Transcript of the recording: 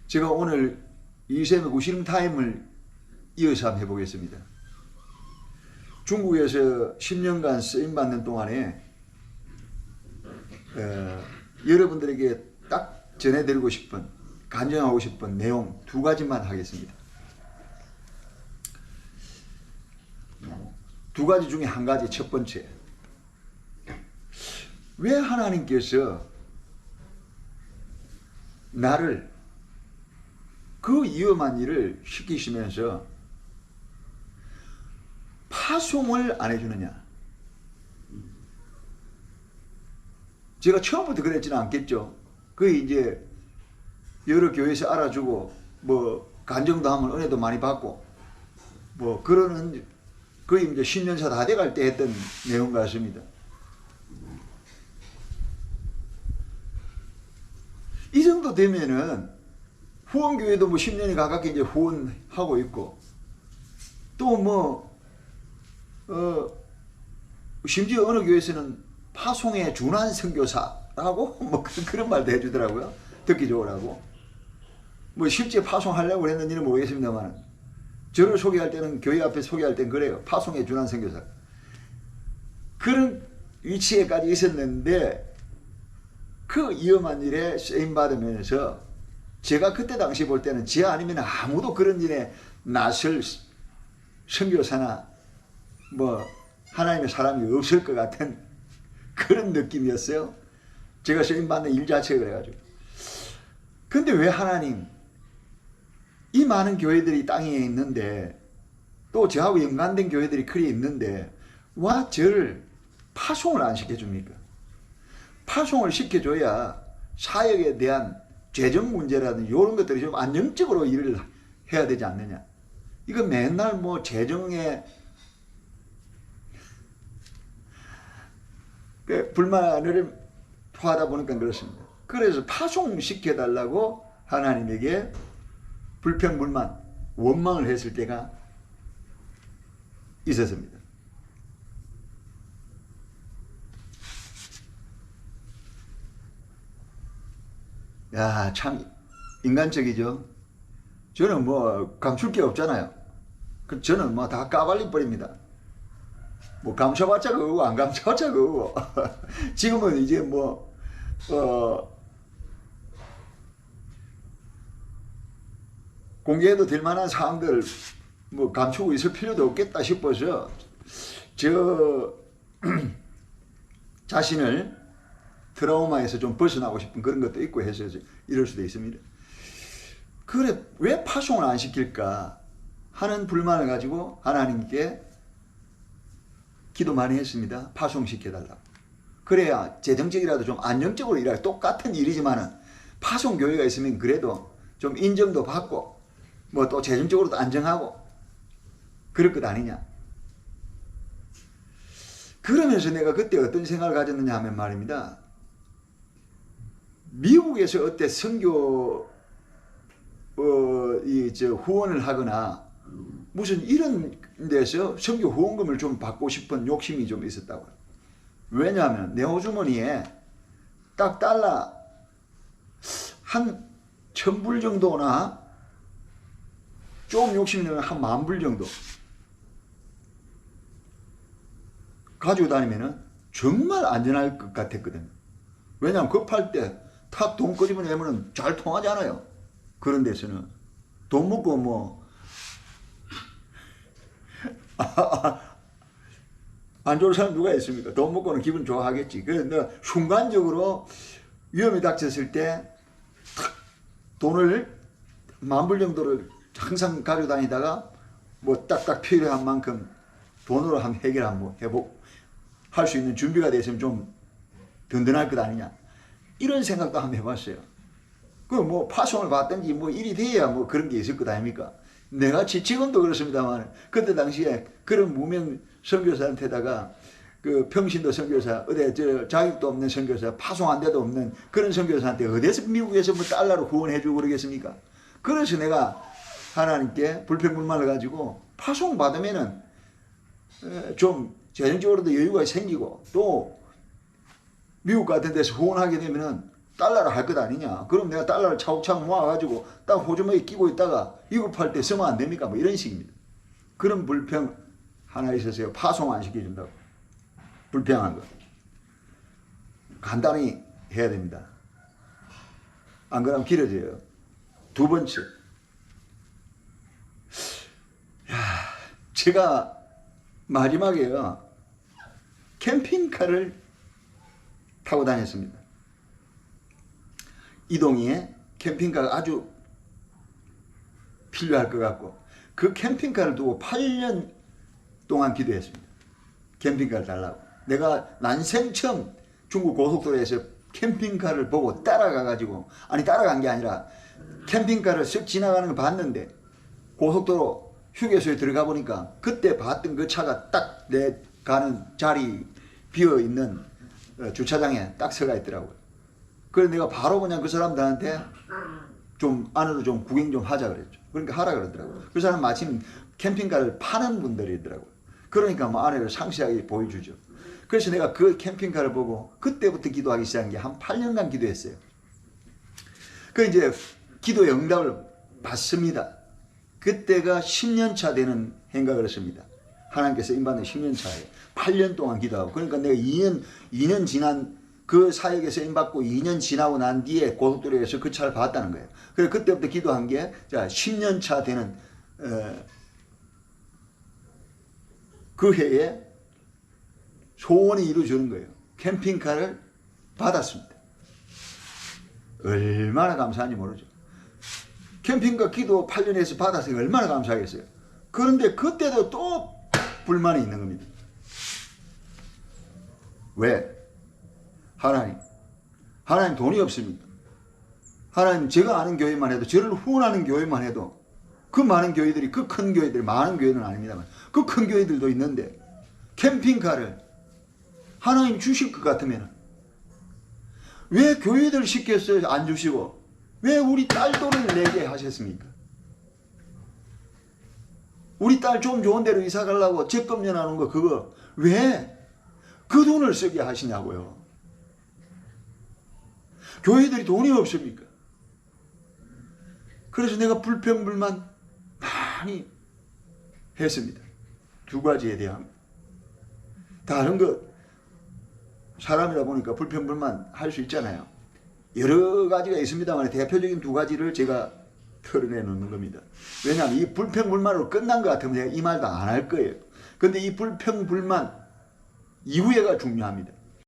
제가 오늘 이셈의 우시름 타임을 이어서 한번 해보겠습니다. 중국에서 10년간 쓰임받는 동안에 여러분들에게 딱 전해드리고 싶은, 간증하고 싶은 내용 두 가지만 하겠습니다. 두 가지 중에 한 가지, 첫 번째, 왜 하나님께서 나를 그 위험한 일을 시키시면서 파송을 안 해주느냐? 제가 처음부터 그랬지는 않겠죠. 그 이제 여러 교회에서 알아주고 뭐 간증도 하면 은혜도 많이 받고 뭐 그러는 거의 이제 10년차 다 돼갈 때 했던 내용 같습니다. 이 정도 되면은 후원교회도 뭐 10년이 가깝게 이제 후원하고 있고, 또 뭐, 심지어 어느 교회에서는 파송에 준한 선교사라고 뭐 그런 말도 해주더라고요. 듣기 좋으라고. 뭐 실제 파송하려고 했는지는 모르겠습니다만, 저를 소개할 때는, 교회 앞에 소개할 때는 그래요. 파송에 준한 선교사. 그런 위치에까지 있었는데, 그 위험한 일에 쓰임받으면서 제가 그때 당시 볼 때는 제 아니면 아무도 그런 일에 나설 선교사나 뭐 하나님의 사람이 없을 것 같은 그런 느낌이었어요. 제가 쓰임받는 일 자체가 그래가지고. 근데 왜 하나님, 이 많은 교회들이 땅에 있는데, 또 저하고 연관된 교회들이 그리 있는데 와 저를 파송을 안 시켜줍니까? 파송을 시켜줘야 사역에 대한 재정 문제라든지 이런 것들이 좀 안정적으로 일을 해야 되지 않느냐. 이거 맨날 뭐 재정에 불만을 토하다 보니까 그렇습니다. 그래서 파송시켜달라고 하나님에게 불평불만, 원망을 했을 때가 있었습니다. 야, 참 인간적이죠. 저는 뭐 감출 게 없잖아요. 저는 뭐 다 까발려 버립니다. 뭐 감춰봤자 그거고 안 감춰봤자 그거고. 지금은 이제 뭐 공개해도 될 만한 사항들 뭐 감추고 있을 필요도 없겠다 싶어서 저 자신을 트라우마에서 좀 벗어나고 싶은 그런 것도 있고 해서 이럴 수도 있습니다. 그래, 왜 파송을 안 시킬까 하는 불만을 가지고 하나님께 기도 많이 했습니다. 파송시켜달라고. 그래야 재정적이라도 좀 안정적으로 일할, 똑같은 일이지만은 파송교회가 있으면 그래도 좀 인정도 받고 뭐 또 재정적으로도 안정하고 그럴 것 아니냐. 그러면서 내가 그때 어떤 생각을 가졌느냐 하면 말입니다. 미국에서 어때 선교 후원을 하거나 무슨 이런 데서 선교 후원금을 좀 받고 싶은 욕심이 좀 있었다고요. 왜냐하면 내 호주머니에 딱 달러 한 1000불 정도나 좀 욕심이 나면 한 10,000불 정도 가지고 다니면은 정말 안전할 것 같았거든요. 왜냐하면 급할 때 탁 돈 끄집어내면은 잘 통하잖아요. 그런 데서는 돈 먹고 뭐 안 좋은 사람 누가 있습니까? 돈 먹고는 기분 좋아하겠지. 그래서 내가 순간적으로 위험이 닥쳤을 때 탁 돈을 10,000불 정도를 항상 가지고 다니다가 뭐 딱딱 필요한 만큼 돈으로 한번 해결 한번 할 수 있는 준비가 됐으면 좀 든든할 것 아니냐. 이런 생각도 한번 해봤어요. 그 뭐 파송을 받든지 뭐 일이 돼야 뭐 그런 게 있을 것 아닙니까? 내가 지금도 그렇습니다만 그때 당시에 그런 무명 선교사한테다가 그 평신도 선교사, 어디 저 자격도 없는 선교사, 파송 한 데도 없는 그런 선교사한테 어디서 미국에서 뭐 달러로 후원해주고 그러겠습니까? 그래서 내가 하나님께 불평불만을 가지고 파송 받으면은 좀 재정적으로도 여유가 생기고 또 미국 같은 데서 후원하게 되면은 달러를 할 것 아니냐. 그럼 내가 달러를 차곡차곡 모아가지고 딱 호주머니에 끼고 있다가 위급할 때 쓰면 안 됩니까? 뭐 이런 식입니다. 그런 불평 하나 있었어요. 파송 안 시켜준다고. 불평한 거. 간단히 해야 됩니다. 안 그러면 길어져요. 두 번째. 제가 마지막에요. 캠핑카를 타고 다녔습니다. 이동에 캠핑카가 아주 필요할 것 같고 그 캠핑카를 두고 8년 동안 기도했습니다. 캠핑카를 달라고. 내가 난생 처음 중국 고속도로에서 캠핑카를 보고 따라가가지고 따라간 게 아니라 캠핑카를 쓱 지나가는 걸 봤는데 고속도로 휴게소에 들어가 보니까 그때 봤던 그 차가 딱 내 가는 자리 비어있는 주차장에 딱 서가 있더라고요. 그래서 내가 바로 그냥 그 사람들한테 좀 안으로 좀 구경 좀 하자 그랬죠. 그러니까 하라 그러더라고요. 그 사람 마침 캠핑카를 파는 분들이더라고요. 그러니까 뭐 안에를 상세하게 보여주죠. 그래서 내가 그 캠핑카를 보고 그때부터 기도하기 시작한 게 한 8년간 기도했어요. 그 이제 기도의 응답을 받습니다. 그때가 10년 차 되는 해인가 그렇습니다. 하나님께서 임받는 10년 차에 8년 동안 기도하고 그러니까 내가 2년 지난 그 사역에서 임받고 2년 지나고 난 뒤에 고속도로에서 그 차를 봤다는 거예요. 그래서 그때부터 기도한 게 자 10년 차 되는 그 해에 소원이 이루어지는 거예요. 캠핑카를 받았습니다. 얼마나 감사한지 모르죠. 캠핑카 기도 8년에서 받았으니 얼마나 감사하겠어요. 그런데 그때도 또 불만이 있는 겁니다. 왜? 하나님 돈이 없습니까? 하나님 제가 아는 교회만 해도 저를 후원하는 교회만 해도 그 많은 교회들이 그 큰 교회들 많은 교회는 아닙니다만 그 큰 교회들도 있는데 캠핑카를 하나님 주실 것 같으면 왜 교회들 시켰어요? 안 주시고 왜 우리 딸 돈을 내게 하셨습니까? 우리 딸 좀 좋은 데로 이사 가려고 적금 내놓은 거 그거 왜 그 돈을 쓰게 하시냐고요. 교회들이 돈이 없습니까? 그래서 내가 불평불만 많이 했습니다. 두 가지에 대한 다른 것 사람이다 보니까 불평불만 할 수 있잖아요. 여러 가지가 있습니다만 대표적인 두 가지를 제가 털어내 놓는 겁니다. 왜냐하면 이 불평불만으로 끝난 것 같으면 내가 이 말도 안 할 거예요. 근데 이 불평불만 이후에가 중요합니다.